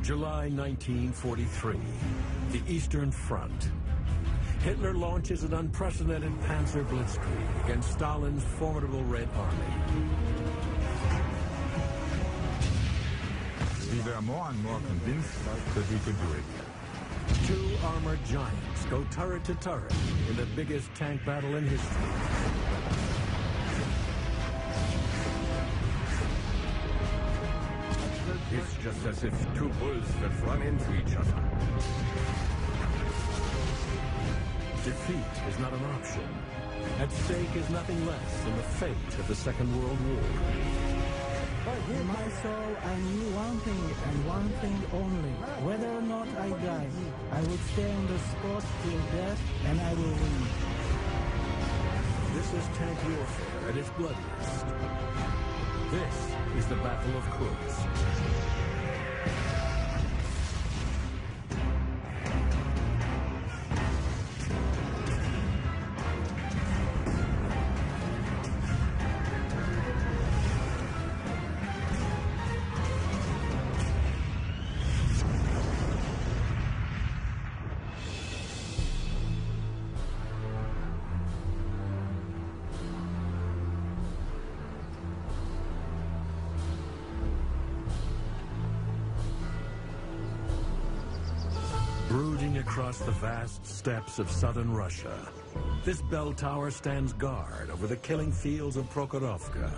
July 1943, the Eastern Front. Hitler launches an unprecedented panzer blitzkrieg against Stalin's formidable Red Army. We were more and more convinced that we could do it. Two armored giants go turret to turret in the biggest tank battle in history. It's just as if two bulls that run into each other. Defeat is not an option. At stake is nothing less than the fate of the Second World War. In my soul, I knew one thing and one thing only. Whether or not I die, I would stay on the spot till death, and I will win. This is tank warfare at its bloodiest. This is the Battle of Kursk. Brooding across the vast steppes of southern Russia, this bell tower stands guard over the killing fields of Prokhorovka.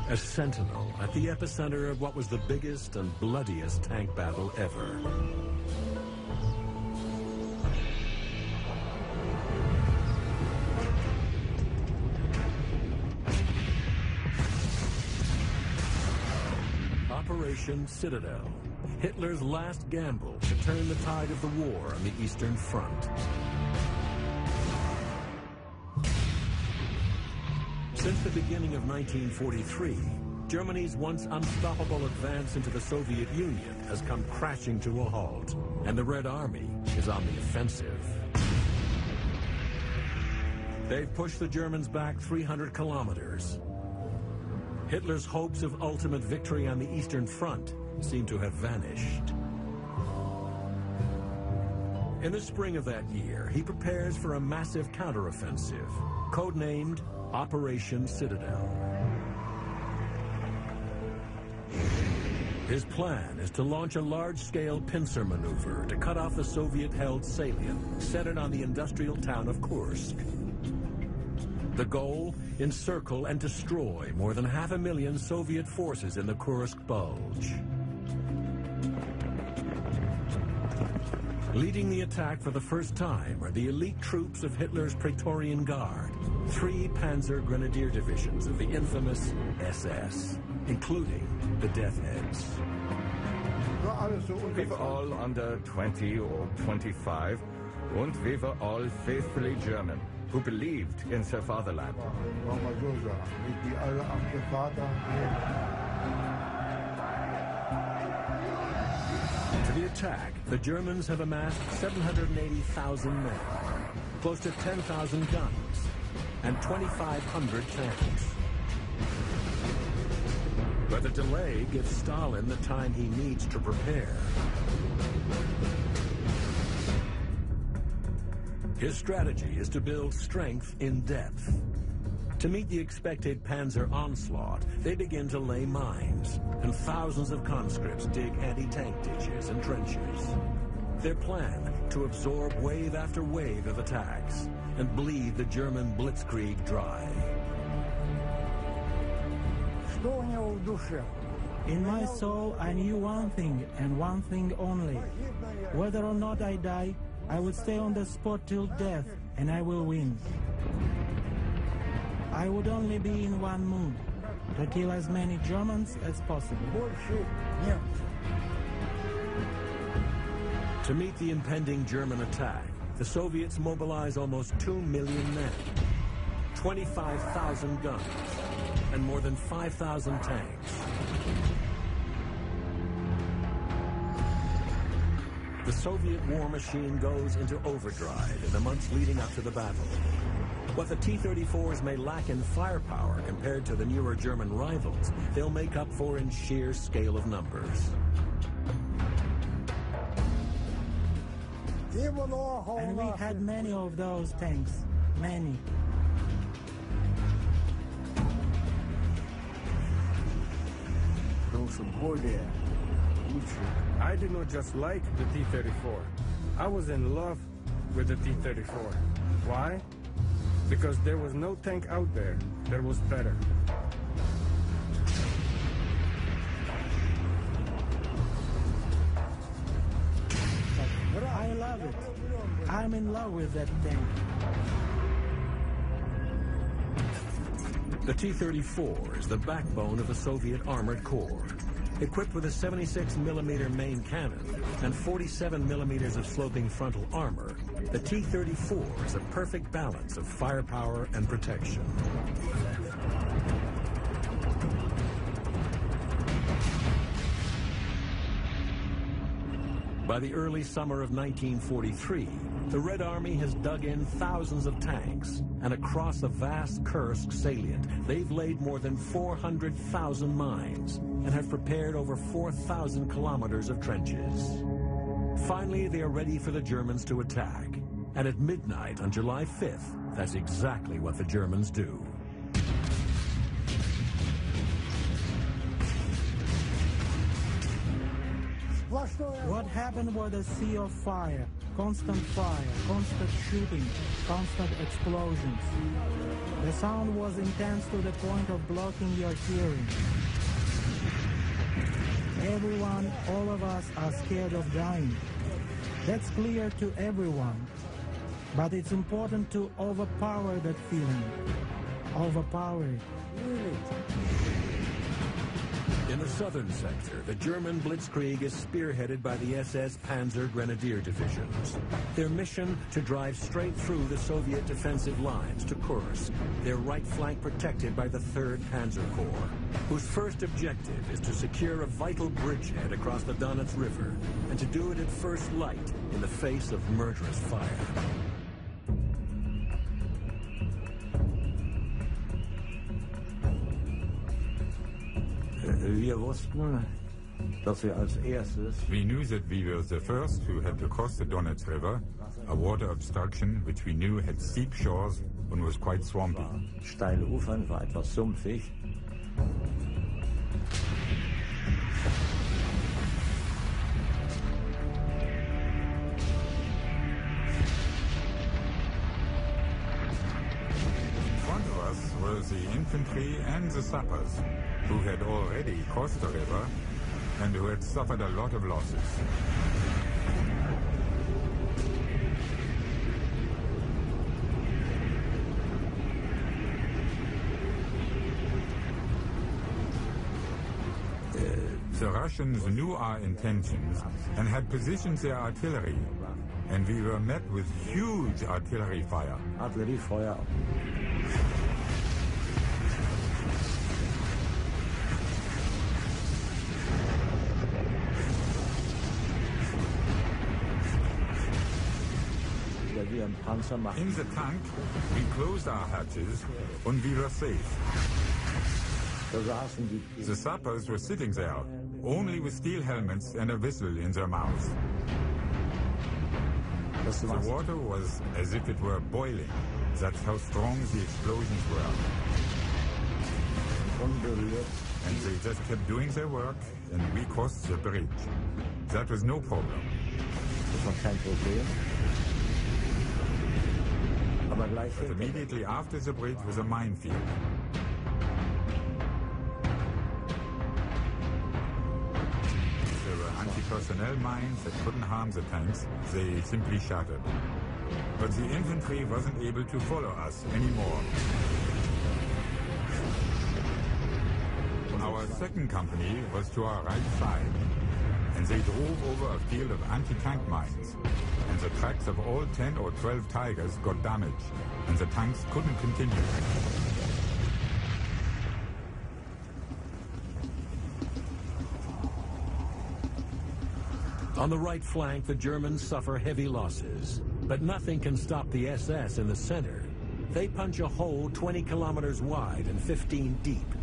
A sentinel at the epicenter of what was the biggest and bloodiest tank battle ever. Operation Citadel, Hitler's last gamble to turn the tide of the war on the Eastern Front. Since the beginning of 1943, Germany's once unstoppable advance into the Soviet Union has come crashing to a halt, and the Red Army is on the offensive. They've pushed the Germans back 300 kilometers. Hitler's hopes of ultimate victory on the Eastern Front seem to have vanished. In the spring of that year, he prepares for a massive counteroffensive, codenamed Operation Citadel. His plan is to launch a large-scale pincer maneuver to cut off the Soviet-held salient centered on the industrial town of Kursk. The goal, encircle and destroy more than 500,000 Soviet forces in the Kursk Bulge. Leading the attack for the first time are the elite troops of Hitler's Praetorian Guard, 3 Panzer Grenadier divisions of the infamous SS, including the Deathheads. We were all under 20 or 25, and we were all faithfully German, who believed in their fatherland. To the attack, the Germans have amassed 780,000 men, close to 10,000 guns, and 2,500 tanks. But the delay gives Stalin the time he needs to prepare. His strategy is to build strength in depth. To meet the expected Panzer onslaught, they begin to lay mines, and thousands of conscripts dig anti-tank ditches and trenches. Their plan, to absorb wave after wave of attacks and bleed the German blitzkrieg dry. In my soul, I knew one thing and one thing only. Whether or not I die, I would stay on the spot till death, and I will win. I would only be in one mood, to kill as many Germans as possible. To meet the impending German attack, the Soviets mobilize almost 2 million men, 25,000 guns, and more than 5,000 tanks. The Soviet war machine goes into overdrive in the months leading up to the battle. What the T-34s may lack in firepower compared to the newer German rivals, they'll make up for in sheer scale of numbers. And we had many of those tanks. Many. I did not just like the T-34. I was in love with the T-34. Why? Because there was no tank out there that was better. I love it. I'm in love with that tank. The T-34 is the backbone of the Soviet Armored Corps. Equipped with a 76mm main cannon and 47mm of sloping frontal armor, the T-34 is a perfect balance of firepower and protection. By the early summer of 1943, the Red Army has dug in thousands of tanks, and across the vast Kursk salient, they've laid more than 400,000 mines and have prepared over 4,000 kilometers of trenches. Finally, they are ready for the Germans to attack. And at midnight on July 5th, that's exactly what the Germans do. What happened was a sea of fire, constant shooting, constant explosions. The sound was intense to the point of blocking your hearing. Everyone, all of us are scared of dying. That's clear to everyone. But it's important to overpower that feeling. Overpower it. In the southern sector, the German blitzkrieg is spearheaded by the SS Panzer Grenadier divisions. Their mission to drive straight through the Soviet defensive lines to Kursk, their right flank protected by the 3rd Panzer Corps, whose first objective is to secure a vital bridgehead across the Donets River, and to do it at first light in the face of murderous fire. We knew that we were the first who had to cross the Donets River, a water obstruction which we knew had steep shores and was quite swampy. Steile Ufern, war etwas sumpfig. In front of us were the infantry and the sappers, who had already crossed the river and who had suffered a lot of losses. The Russians knew our intentions and had positioned their artillery, and we were met with huge artillery fire. Artilleriefeuer. In the tank, we closed our hatches and we were safe. The sappers were sitting there, only with steel helmets and a whistle in their mouths. The water was as if it were boiling. That's how strong the explosions were. And they just kept doing their work, and we crossed the bridge. That was no problem. But immediately after the bridge was a minefield. There were anti-personnel mines that couldn't harm the tanks. They simply shattered. But the infantry wasn't able to follow us anymore. Our second company was to our right side, and they drove over a field of anti-tank mines. And the tracks of all 10 or 12 Tigers got damaged, and the tanks couldn't continue. On the right flank, the Germans suffer heavy losses, but nothing can stop the SS in the center. They punch a hole 20 kilometers wide and 15 deep,